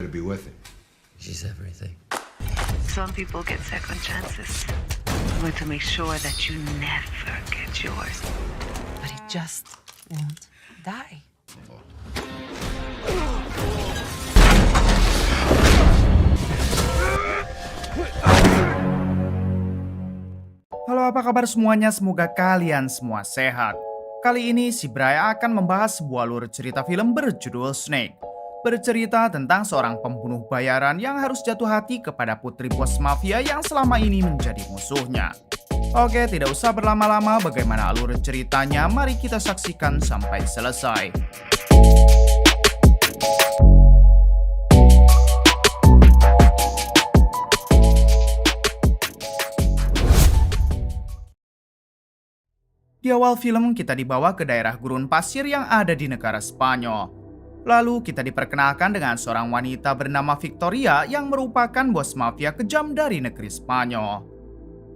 to be with it. She's everything. Some people get second chances. I want to make sure that you never get yours. But it just won't die. Halo, apa kabar semuanya? Semoga kalian semua sehat. Kali ini si Bray akan membahas sebuah alur cerita film berjudul Snake. Bercerita tentang seorang pembunuh bayaran yang harus jatuh hati kepada putri bos mafia yang selama ini menjadi musuhnya. Oke, tidak usah berlama-lama, bagaimana alur ceritanya? Mari kita saksikan sampai selesai. Di awal film kita dibawa ke daerah gurun pasir yang ada di negara Spanyol. Lalu kita diperkenalkan dengan seorang wanita bernama Victoria yang merupakan bos mafia kejam dari negeri Spanyol.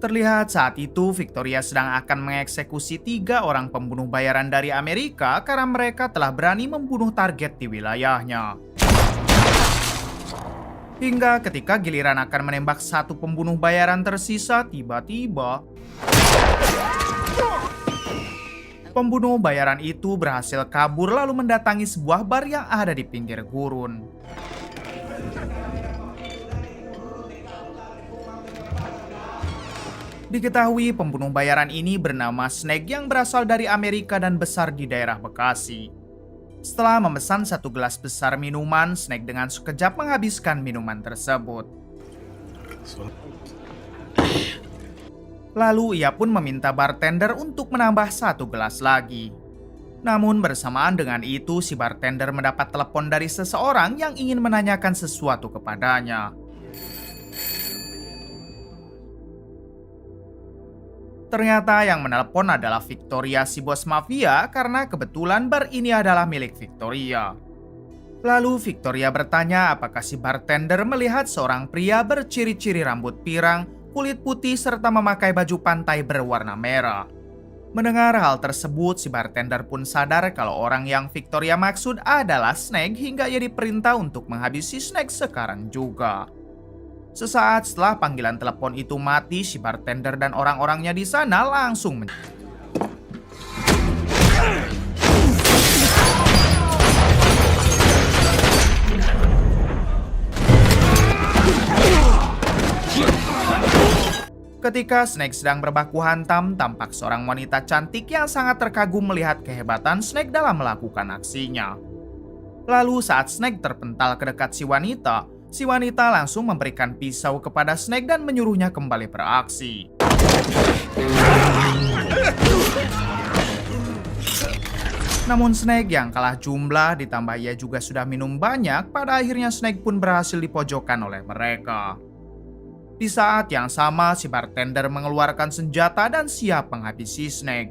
Terlihat saat itu Victoria sedang akan mengeksekusi 3 orang pembunuh bayaran dari Amerika karena mereka telah berani membunuh target di wilayahnya. Hingga ketika giliran akan menembak satu pembunuh bayaran tersisa, tiba-tiba pembunuh bayaran itu berhasil kabur lalu mendatangi sebuah bar yang ada di pinggir gurun. Diketahui pembunuh bayaran ini bernama Snake yang berasal dari Amerika dan besar di daerah Bekasi. Setelah memesan 1 gelas besar minuman, Snake dengan sekejap menghabiskan minuman tersebut. Lalu ia pun meminta bartender untuk menambah 1 gelas lagi. Namun bersamaan dengan itu si bartender mendapat telepon dari seseorang yang ingin menanyakan sesuatu kepadanya. Ternyata yang menelpon adalah Victoria si bos mafia karena kebetulan bar ini adalah milik Victoria. Lalu Victoria bertanya apakah si bartender melihat seorang pria berciri-ciri rambut pirang, kulit putih serta memakai baju pantai berwarna merah. Mendengar hal tersebut, si bartender pun sadar kalau orang yang Victoria maksud adalah Snake hingga ia diperintah untuk menghabisi Snake sekarang juga. Sesaat setelah panggilan telepon itu mati, si bartender dan orang-orangnya di sana langsung Ketika Snake sedang berbaku hantam, tampak seorang wanita cantik yang sangat terkagum melihat kehebatan Snake dalam melakukan aksinya. Lalu saat Snake terpental ke dekat si wanita langsung memberikan pisau kepada Snake dan menyuruhnya kembali beraksi. Namun Snake yang kalah jumlah ditambah ia juga sudah minum banyak, pada akhirnya Snake pun berhasil dipojokkan oleh mereka. Di saat yang sama, si bartender mengeluarkan senjata dan siap menghabisi Snake.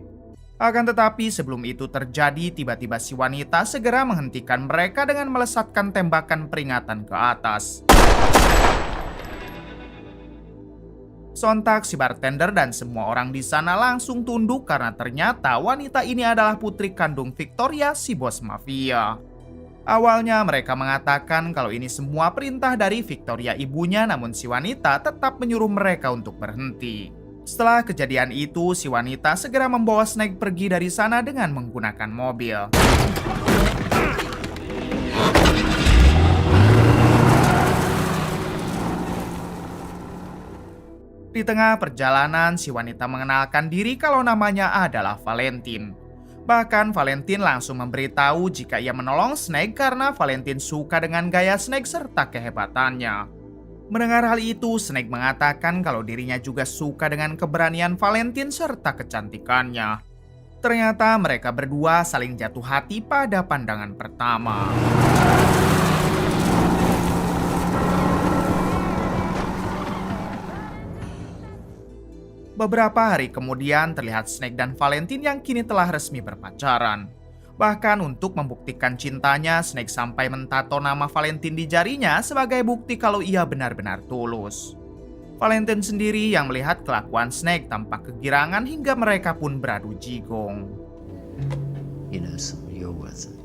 Akan tetapi sebelum itu terjadi, tiba-tiba si wanita segera menghentikan mereka dengan melesatkan tembakan peringatan ke atas. Sontak si bartender dan semua orang di sana langsung tunduk karena ternyata wanita ini adalah putri kandung Victoria si bos mafia. Awalnya mereka mengatakan kalau ini semua perintah dari Victoria ibunya, namun si wanita tetap menyuruh mereka untuk berhenti. Setelah kejadian itu, si wanita segera membawa Snake pergi dari sana dengan menggunakan mobil. Di tengah perjalanan, si wanita mengenalkan diri kalau namanya adalah Valentine. Bahkan Valentine langsung memberitahu jika ia menolong Snake karena Valentine suka dengan gaya Snake serta kehebatannya. Mendengar hal itu, Snake mengatakan kalau dirinya juga suka dengan keberanian Valentine serta kecantikannya. Ternyata mereka berdua saling jatuh hati pada pandangan pertama. Beberapa hari kemudian terlihat Snake dan Valentine yang kini telah resmi berpacaran. Bahkan untuk membuktikan cintanya, Snake sampai mentato nama Valentine di jarinya sebagai bukti kalau ia benar-benar tulus. Valentine sendiri yang melihat kelakuan Snake tampak kegirangan hingga mereka pun beradu jigong. You know, son, you're worth it.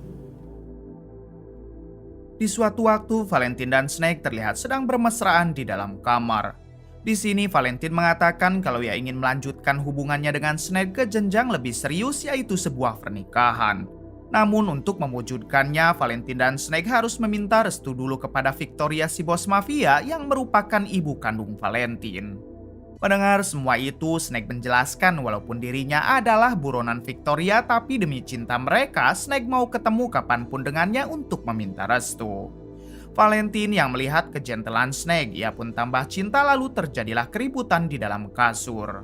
Di suatu waktu, Valentine dan Snake terlihat sedang bermesraan di dalam kamar. Di sini, Valentine mengatakan kalau ia ingin melanjutkan hubungannya dengan Snake ke jenjang lebih serius, yaitu sebuah pernikahan. Namun untuk mewujudkannya, Valentine dan Snake harus meminta restu dulu kepada Victoria si bos mafia yang merupakan ibu kandung Valentine. Mendengar semua itu, Snake menjelaskan walaupun dirinya adalah buronan Victoria, tapi demi cinta mereka, Snake mau ketemu kapanpun dengannya untuk meminta restu. Valentine yang melihat kejentelan Snake, ia pun tambah cinta, lalu terjadilah keributan di dalam kasur.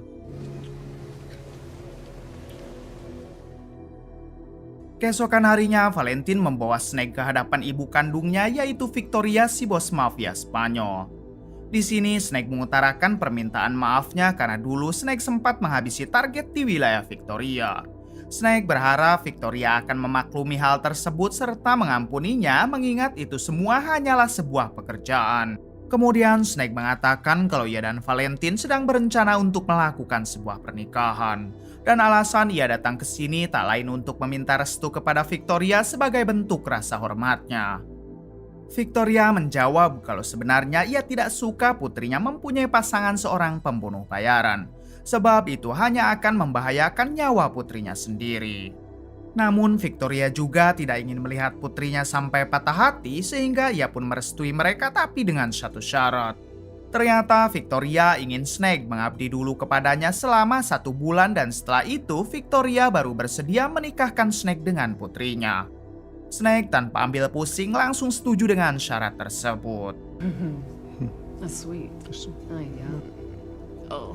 Keesokan harinya, Valentine membawa Snake ke hadapan ibu kandungnya, yaitu Victoria si bos mafia Spanyol. Di sini, Snake mengutarakan permintaan maafnya karena dulu Snake sempat menghabisi target di wilayah Victoria. Snake berharap Victoria akan memaklumi hal tersebut serta mengampuninya, mengingat itu semua hanyalah sebuah pekerjaan. Kemudian Snake mengatakan kalau ia dan Valentine sedang berencana untuk melakukan sebuah pernikahan. Dan alasan ia datang ke sini tak lain untuk meminta restu kepada Victoria sebagai bentuk rasa hormatnya. Victoria menjawab kalau sebenarnya ia tidak suka putrinya mempunyai pasangan seorang pembunuh bayaran, sebab itu hanya akan membahayakan nyawa putrinya sendiri. Namun Victoria juga tidak ingin melihat putrinya sampai patah hati, sehingga ia pun merestui mereka, tapi dengan satu syarat. Ternyata Victoria ingin Snake mengabdi dulu kepadanya selama 1 bulan, dan setelah itu Victoria baru bersedia menikahkan Snake dengan putrinya. Snake tanpa ambil pusing langsung setuju dengan syarat tersebut. That's sweet. Oh, yeah. Oh.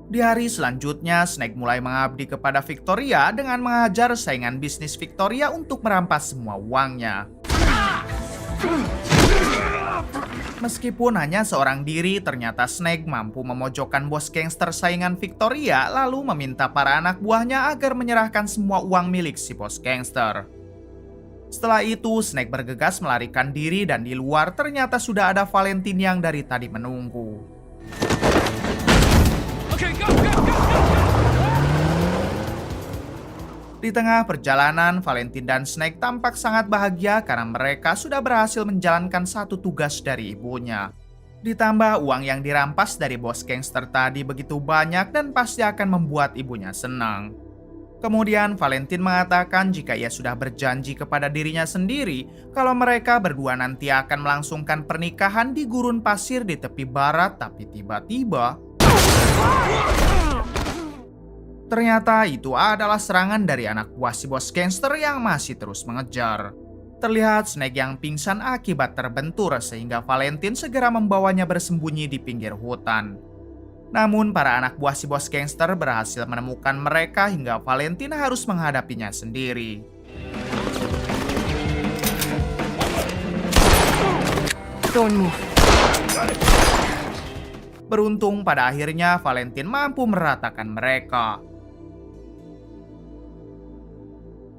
Di hari selanjutnya, Snake mulai mengabdi kepada Victoria dengan mengajar saingan bisnis Victoria untuk merampas semua uangnya. Meskipun hanya seorang diri, ternyata Snake mampu memojokkan bos gangster saingan Victoria, lalu meminta para anak buahnya agar menyerahkan semua uang milik si bos gangster. Setelah itu, Snake bergegas melarikan diri, dan di luar ternyata sudah ada Valentine yang dari tadi menunggu. Di tengah perjalanan, Valentine dan Snake tampak sangat bahagia karena mereka sudah berhasil menjalankan satu tugas dari ibunya. Ditambah uang yang dirampas dari bos gangster tadi begitu banyak dan pasti akan membuat ibunya senang. Kemudian Valentine mengatakan jika ia sudah berjanji kepada dirinya sendiri kalau mereka berdua nanti akan melangsungkan pernikahan di gurun pasir di tepi barat, tapi tiba-tiba ternyata itu adalah serangan dari anak buah si bos gangster yang masih terus mengejar. Terlihat Snake yang pingsan akibat terbentur, sehingga Valentine segera membawanya bersembunyi di pinggir hutan. Namun para anak buah si bos gangster berhasil menemukan mereka hingga Valentine harus menghadapinya sendiri. Don't move. Beruntung pada akhirnya Valentine mampu meratakan mereka.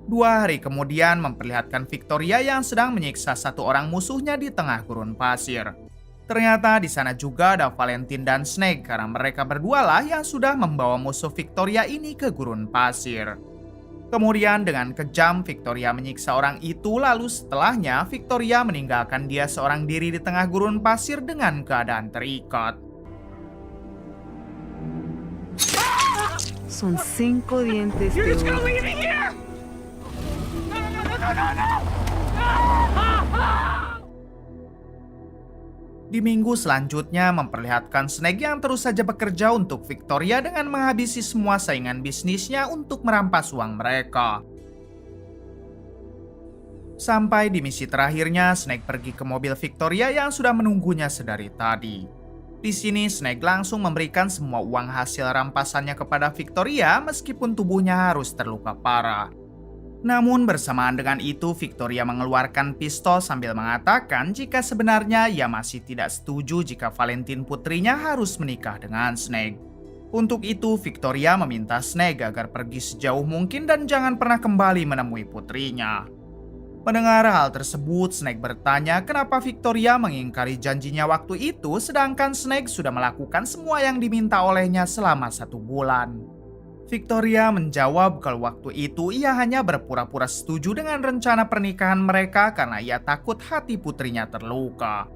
2 hari kemudian memperlihatkan Victoria yang sedang menyiksa satu orang musuhnya di tengah gurun pasir. Ternyata di sana juga ada Valentine dan Snake karena mereka berdualah yang sudah membawa musuh Victoria ini ke gurun pasir. Kemudian dengan kejam Victoria menyiksa orang itu, lalu setelahnya Victoria meninggalkan dia seorang diri di tengah gurun pasir dengan keadaan terikat. Son 5 dientes de oro. Di minggu selanjutnya memperlihatkan Snake yang terus saja bekerja untuk Victoria dengan menghabisi semua saingan bisnisnya untuk merampas uang mereka. Sampai di misi terakhirnya, Snake pergi ke mobil Victoria yang sudah menunggunya sedari tadi. Di sini Snake langsung memberikan semua uang hasil rampasannya kepada Victoria meskipun tubuhnya harus terluka parah. Namun bersamaan dengan itu Victoria mengeluarkan pistol sambil mengatakan jika sebenarnya ia masih tidak setuju jika Valentine putrinya harus menikah dengan Snake. Untuk itu Victoria meminta Snake agar pergi sejauh mungkin dan jangan pernah kembali menemui putrinya. Mendengar hal tersebut, Snake bertanya kenapa Victoria mengingkari janjinya waktu itu sedangkan Snake sudah melakukan semua yang diminta olehnya selama 1 bulan. Victoria menjawab kalau waktu itu ia hanya berpura-pura setuju dengan rencana pernikahan mereka karena ia takut hati putrinya terluka.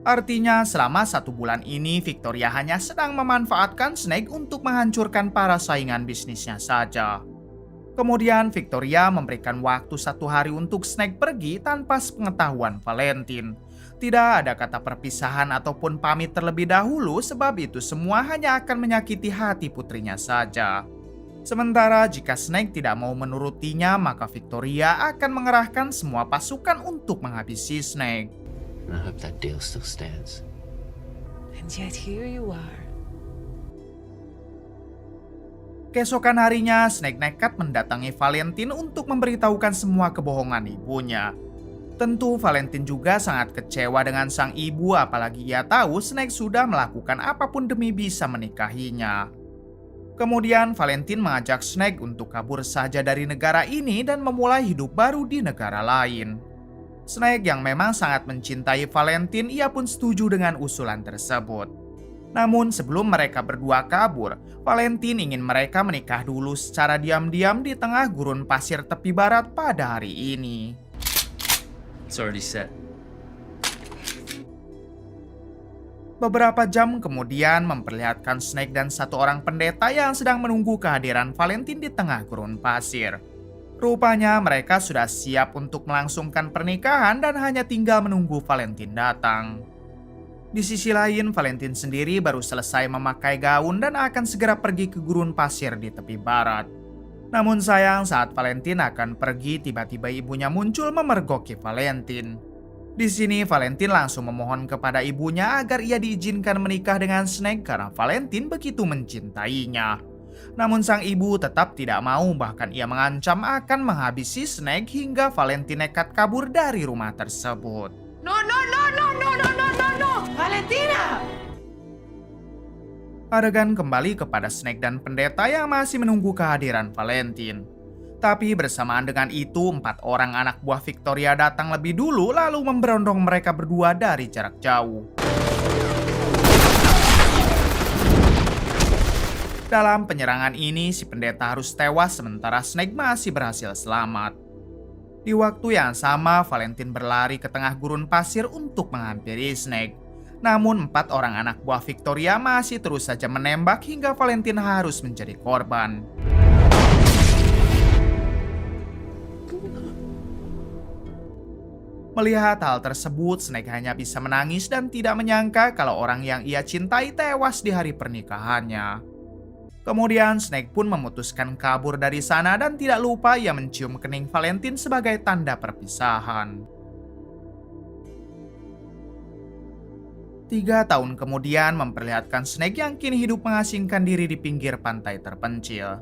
Artinya selama 1 bulan ini Victoria hanya sedang memanfaatkan Snake untuk menghancurkan para saingan bisnisnya saja. Kemudian Victoria memberikan waktu 1 hari untuk Snake pergi tanpa sepengetahuan Valentine. Tidak ada kata perpisahan ataupun pamit terlebih dahulu sebab itu semua hanya akan menyakiti hati putrinya saja. Sementara jika Snake tidak mau menurutinya, maka Victoria akan mengerahkan semua pasukan untuk menghabisi Snake. I hope that deal still stands. And yet here you are. Keesokan harinya, Snake nekat mendatangi Valentine untuk memberitahukan semua kebohongan ibunya. Tentu Valentine juga sangat kecewa dengan sang ibu, apalagi ia tahu Snake sudah melakukan apapun demi bisa menikahinya. Kemudian Valentine mengajak Snake untuk kabur saja dari negara ini dan memulai hidup baru di negara lain. Snake yang memang sangat mencintai Valentine, ia pun setuju dengan usulan tersebut. Namun sebelum mereka berdua kabur, Valentine ingin mereka menikah dulu secara diam-diam di tengah gurun pasir tepi barat pada hari ini. It's already set. Beberapa jam kemudian memperlihatkan Snake dan 1 orang pendeta yang sedang menunggu kehadiran Valentine di tengah gurun pasir. Rupanya mereka sudah siap untuk melangsungkan pernikahan dan hanya tinggal menunggu Valentine datang. Di sisi lain, Valentine sendiri baru selesai memakai gaun dan akan segera pergi ke gurun pasir di tepi barat. Namun sayang, saat Valentine akan pergi, tiba-tiba ibunya muncul memergoki Valentine. Di sini Valentine langsung memohon kepada ibunya agar ia diizinkan menikah dengan Snake karena Valentine begitu mencintainya. Namun sang ibu tetap tidak mau, bahkan ia mengancam akan menghabisi Snake hingga Valentine nekat kabur dari rumah tersebut. No, no, no, no, no, no, no, no, no! Valentina! Adegan kembali kepada Snake dan pendeta yang masih menunggu kehadiran Valentine. Tapi bersamaan dengan itu, 4 orang anak buah Victoria datang lebih dulu lalu memberondong mereka berdua dari jarak jauh. Dalam penyerangan ini, si pendeta harus tewas sementara Snake masih berhasil selamat. Di waktu yang sama, Valentine berlari ke tengah gurun pasir untuk menghampiri Snake. Namun 4 orang anak buah Victoria masih terus saja menembak hingga Valentine harus menjadi korban. Melihat hal tersebut, Snake hanya bisa menangis dan tidak menyangka kalau orang yang ia cintai tewas di hari pernikahannya. Kemudian Snake pun memutuskan kabur dari sana dan tidak lupa ia mencium kening Valentine sebagai tanda perpisahan. 3 tahun kemudian memperlihatkan Snake yang kini hidup mengasingkan diri di pinggir pantai terpencil.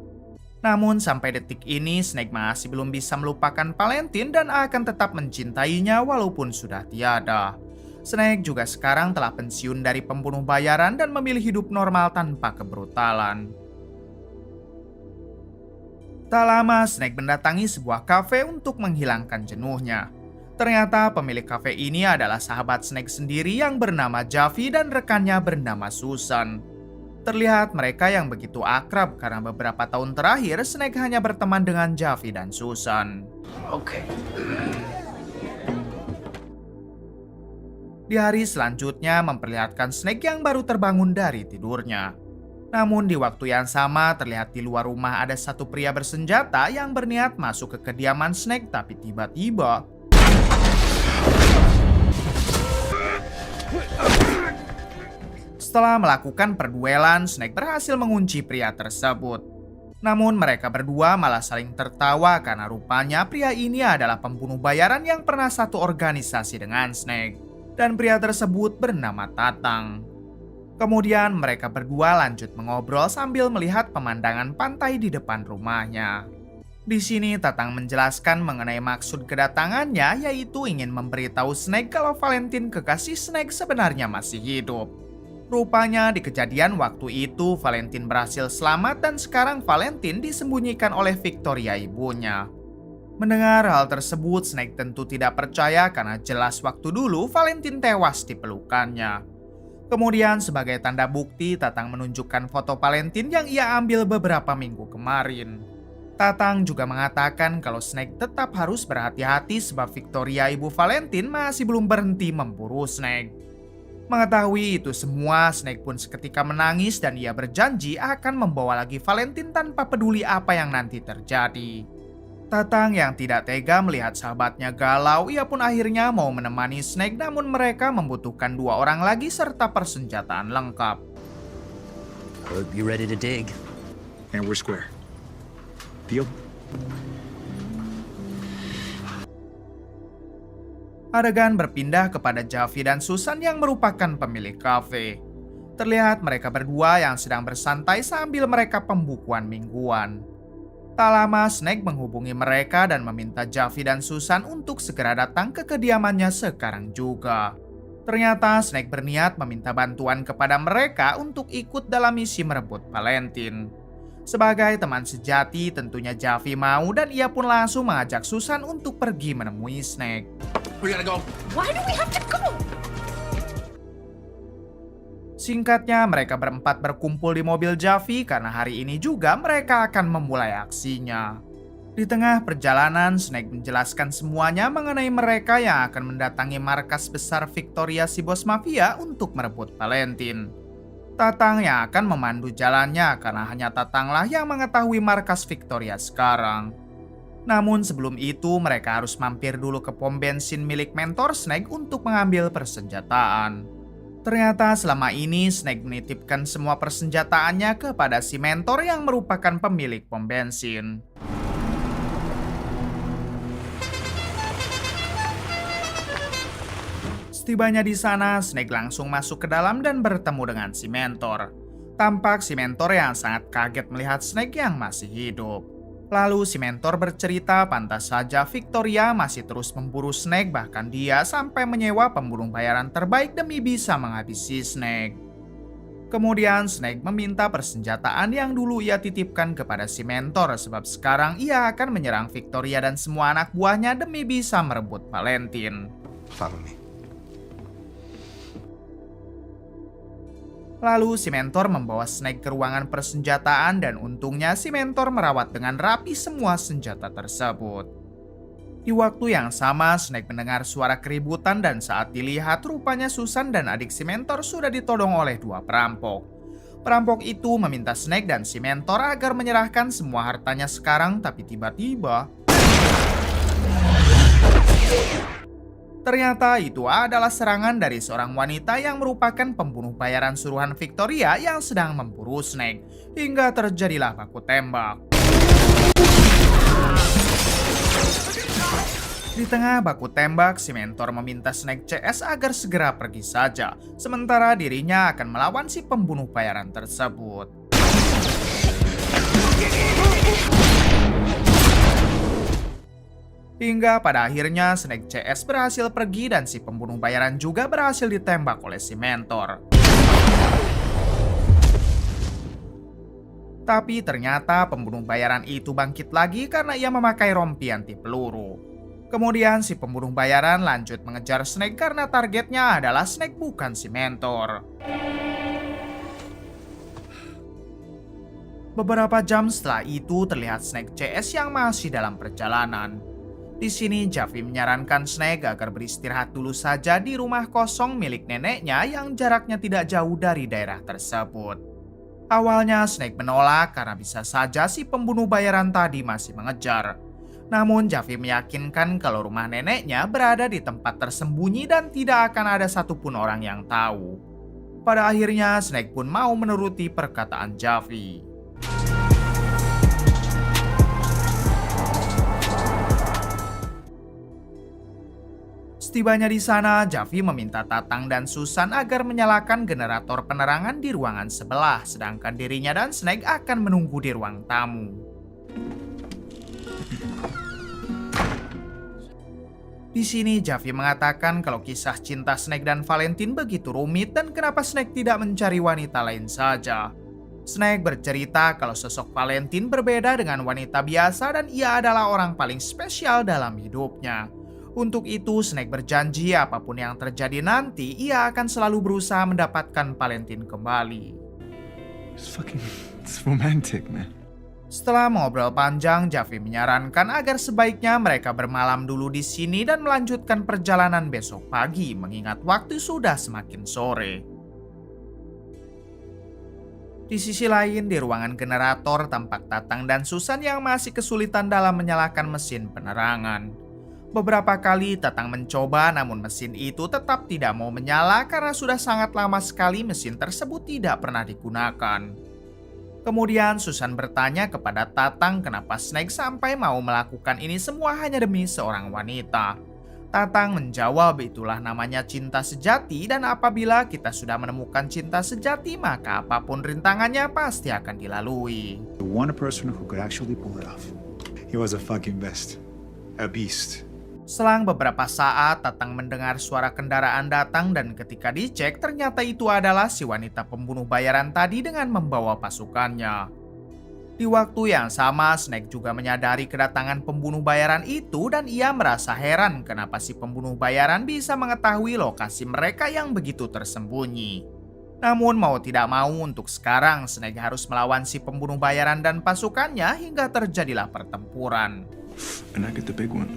Namun sampai detik ini Snake masih belum bisa melupakan Valentine dan akan tetap mencintainya walaupun sudah tiada. Snake juga sekarang telah pensiun dari pembunuh bayaran dan memilih hidup normal tanpa kebrutalan. Tak lama Snake mendatangi sebuah kafe untuk menghilangkan jenuhnya. Ternyata pemilik kafe ini adalah sahabat Snake sendiri yang bernama Javi dan rekannya bernama Susan. Terlihat mereka yang begitu akrab karena beberapa tahun terakhir Snake hanya berteman dengan Javi dan Susan. Okay. Di hari selanjutnya memperlihatkan Snake yang baru terbangun dari tidurnya. Namun di waktu yang sama terlihat di luar rumah ada satu pria bersenjata yang berniat masuk ke kediaman Snake, tapi tiba-tiba setelah melakukan perduelan, Snake berhasil mengunci pria tersebut. Namun mereka berdua malah saling tertawa karena rupanya pria ini adalah pembunuh bayaran yang pernah satu organisasi dengan Snake. Dan pria tersebut bernama Tatang. Kemudian mereka berdua lanjut mengobrol sambil melihat pemandangan pantai di depan rumahnya. Di sini Tatang menjelaskan mengenai maksud kedatangannya, yaitu ingin memberitahu Snake kalau Valentine kekasih Snake sebenarnya masih hidup. Rupanya di kejadian waktu itu Valentine berhasil selamat dan sekarang Valentine disembunyikan oleh Victoria ibunya. Mendengar hal tersebut, Snake tentu tidak percaya karena jelas waktu dulu Valentine tewas di pelukannya. Kemudian sebagai tanda bukti, Tatang menunjukkan foto Valentine yang ia ambil beberapa minggu kemarin. Tatang juga mengatakan kalau Snake tetap harus berhati-hati sebab Victoria ibu Valentine masih belum berhenti memburu Snake. Mengetahui itu semua, Snake pun seketika menangis dan ia berjanji akan membawa lagi Valentine tanpa peduli apa yang nanti terjadi. Tatang yang tidak tega melihat sahabatnya galau, ia pun akhirnya mau menemani Snake, namun mereka membutuhkan 2 orang lagi serta persenjataan lengkap. Hope you're ready to dig. And we're square. Deal? Adegan berpindah kepada Javi dan Susan yang merupakan pemilik kafe. Terlihat mereka berdua yang sedang bersantai sambil mereka pembukuan mingguan. Tak lama, Snake menghubungi mereka dan meminta Javi dan Susan untuk segera datang ke kediamannya sekarang juga. Ternyata Snake berniat meminta bantuan kepada mereka untuk ikut dalam misi merebut Valentine. Sebagai teman sejati, tentunya Javi mau dan ia pun langsung mengajak Susan untuk pergi menemui Snake. We gotta go. Why do we have to go? Singkatnya, mereka berempat berkumpul di mobil Javi karena hari ini juga mereka akan memulai aksinya. Di tengah perjalanan, Snake menjelaskan semuanya mengenai mereka yang akan mendatangi markas besar Victoria si bos mafia untuk merebut Valentine. Tatang yang akan memandu jalannya karena hanya Tatanglah yang mengetahui markas Victoria sekarang. Namun sebelum itu, mereka harus mampir dulu ke pom bensin milik mentor Snake untuk mengambil persenjataan. Ternyata selama ini Snake menitipkan semua persenjataannya kepada si mentor yang merupakan pemilik pom bensin. Setibanya di sana, Snake langsung masuk ke dalam dan bertemu dengan si mentor. Tampak si mentor yang sangat kaget melihat Snake yang masih hidup. Lalu si mentor bercerita pantas saja Victoria masih terus memburu Snake, bahkan dia sampai menyewa pembunuh bayaran terbaik demi bisa menghabisi Snake. Kemudian Snake meminta persenjataan yang dulu ia titipkan kepada si mentor sebab sekarang ia akan menyerang Victoria dan semua anak buahnya demi bisa merebut Valentine. Follow me. Lalu si mentor membawa Snake ke ruangan persenjataan dan untungnya si mentor merawat dengan rapi semua senjata tersebut. Di waktu yang sama, Snake mendengar suara keributan dan saat dilihat rupanya Susan dan adik si mentor sudah ditodong oleh 2 perampok. Perampok itu meminta Snake dan si mentor agar menyerahkan semua hartanya sekarang, tapi tiba-tiba ternyata itu adalah serangan dari seorang wanita yang merupakan pembunuh bayaran suruhan Victoria yang sedang memburu Snake, hingga terjadilah baku tembak. Di tengah baku tembak, si mentor meminta Snake CS agar segera pergi saja, sementara dirinya akan melawan si pembunuh bayaran tersebut. Hingga pada akhirnya Snake CS berhasil pergi dan si pembunuh bayaran juga berhasil ditembak oleh si mentor. Tapi ternyata pembunuh bayaran itu bangkit lagi karena ia memakai rompi anti peluru. Kemudian si pembunuh bayaran lanjut mengejar Snake karena targetnya adalah Snake bukan si mentor. Beberapa jam setelah itu terlihat Snake CS yang masih dalam perjalanan. Di sini Javi menyarankan Snake agar beristirahat dulu saja di rumah kosong milik neneknya yang jaraknya tidak jauh dari daerah tersebut. Awalnya Snake menolak karena bisa saja si pembunuh bayaran tadi masih mengejar. Namun Javi meyakinkan kalau rumah neneknya berada di tempat tersembunyi dan tidak akan ada satupun orang yang tahu. Pada akhirnya Snake pun mau menuruti perkataan Javi. Setibanya di sana, Javi meminta Tatang dan Susan agar menyalakan generator penerangan di ruangan sebelah, sedangkan dirinya dan Snake akan menunggu di ruang tamu. Di sini Javi mengatakan kalau kisah cinta Snake dan Valentine begitu rumit dan kenapa Snake tidak mencari wanita lain saja. Snake bercerita kalau sosok Valentine berbeda dengan wanita biasa dan ia adalah orang paling spesial dalam hidupnya. Untuk itu, Snake berjanji apapun yang terjadi nanti, ia akan selalu berusaha mendapatkan Valentine kembali. It's romantic, man. Setelah mengobrol panjang, Javi menyarankan agar sebaiknya mereka bermalam dulu di sini dan melanjutkan perjalanan besok pagi, mengingat waktu sudah semakin sore. Di sisi lain, di ruangan generator tampak Tatang dan Susan yang masih kesulitan dalam menyalakan mesin penerangan. Beberapa kali Tatang mencoba, namun mesin itu tetap tidak mau menyala karena sudah sangat lama sekali mesin tersebut tidak pernah digunakan. Kemudian Susan bertanya kepada Tatang kenapa Snake sampai mau melakukan ini semua hanya demi seorang wanita. Tatang menjawab itulah namanya cinta sejati dan apabila kita sudah menemukan cinta sejati maka apapun rintangannya pasti akan dilalui. The one person who could actually pull it off. He was a fucking beast. A beast. Selang beberapa saat, Tatang mendengar suara kendaraan datang dan ketika dicek ternyata itu adalah si wanita pembunuh bayaran tadi dengan membawa pasukannya. Di waktu yang sama, Snake juga menyadari kedatangan pembunuh bayaran itu dan ia merasa heran kenapa si pembunuh bayaran bisa mengetahui lokasi mereka yang begitu tersembunyi. Namun mau tidak mau untuk sekarang, Snake harus melawan si pembunuh bayaran dan pasukannya hingga terjadilah pertempuran. And I get the big one.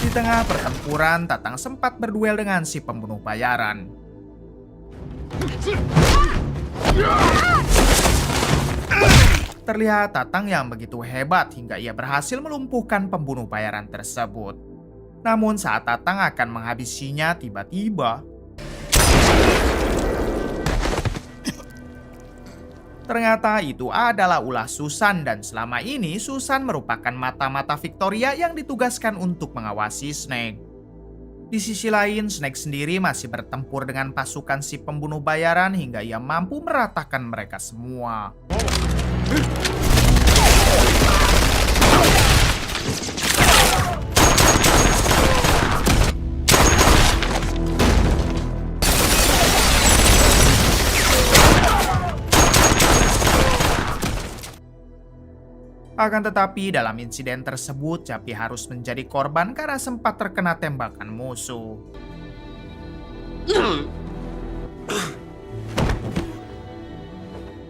Di tengah pertempuran, Tatang sempat berduel dengan si pembunuh bayaran. Terlihat Tatang yang begitu hebat hingga ia berhasil melumpuhkan pembunuh bayaran tersebut. Namun saat Tatang akan menghabisinya, tiba-tiba ternyata itu adalah ulah Susan dan selama ini Susan merupakan mata-mata Victoria yang ditugaskan untuk mengawasi Snake. Di sisi lain, Snake sendiri masih bertempur dengan pasukan si pembunuh bayaran hingga ia mampu meratakan mereka semua. Akan tetapi dalam insiden tersebut, Javi harus menjadi korban karena sempat terkena tembakan musuh.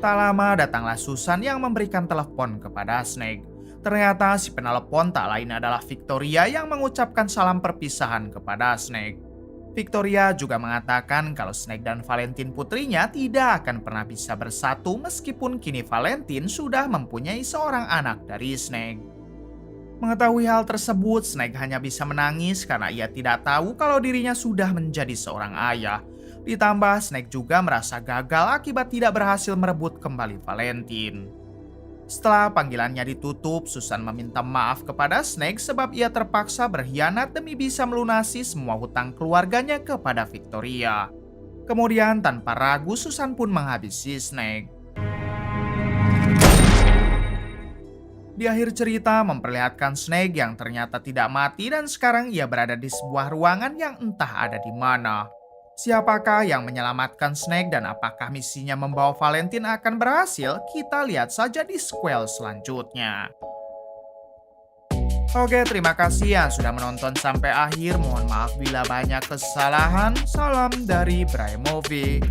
Tak lama datanglah Susan yang memberikan telepon kepada Snake. Ternyata si penelepon tak lain adalah Victoria yang mengucapkan salam perpisahan kepada Snake. Victoria juga mengatakan kalau Snake dan Valentine putrinya tidak akan pernah bisa bersatu meskipun kini Valentine sudah mempunyai seorang anak dari Snake. Mengetahui hal tersebut, Snake hanya bisa menangis karena ia tidak tahu kalau dirinya sudah menjadi seorang ayah. Ditambah Snake juga merasa gagal akibat tidak berhasil merebut kembali Valentine. Setelah panggilannya ditutup, Susan meminta maaf kepada Snake sebab ia terpaksa berkhianat demi bisa melunasi semua hutang keluarganya kepada Victoria. Kemudian tanpa ragu Susan pun menghabisi Snake. Di akhir cerita memperlihatkan Snake yang ternyata tidak mati dan sekarang ia berada di sebuah ruangan yang entah ada di mana. Siapakah yang menyelamatkan Snake dan apakah misinya membawa Valentine akan berhasil? Kita lihat saja di sequel selanjutnya. Oke, terima kasih yang sudah menonton sampai akhir. Mohon maaf bila banyak kesalahan. Salam dari Bray Movie.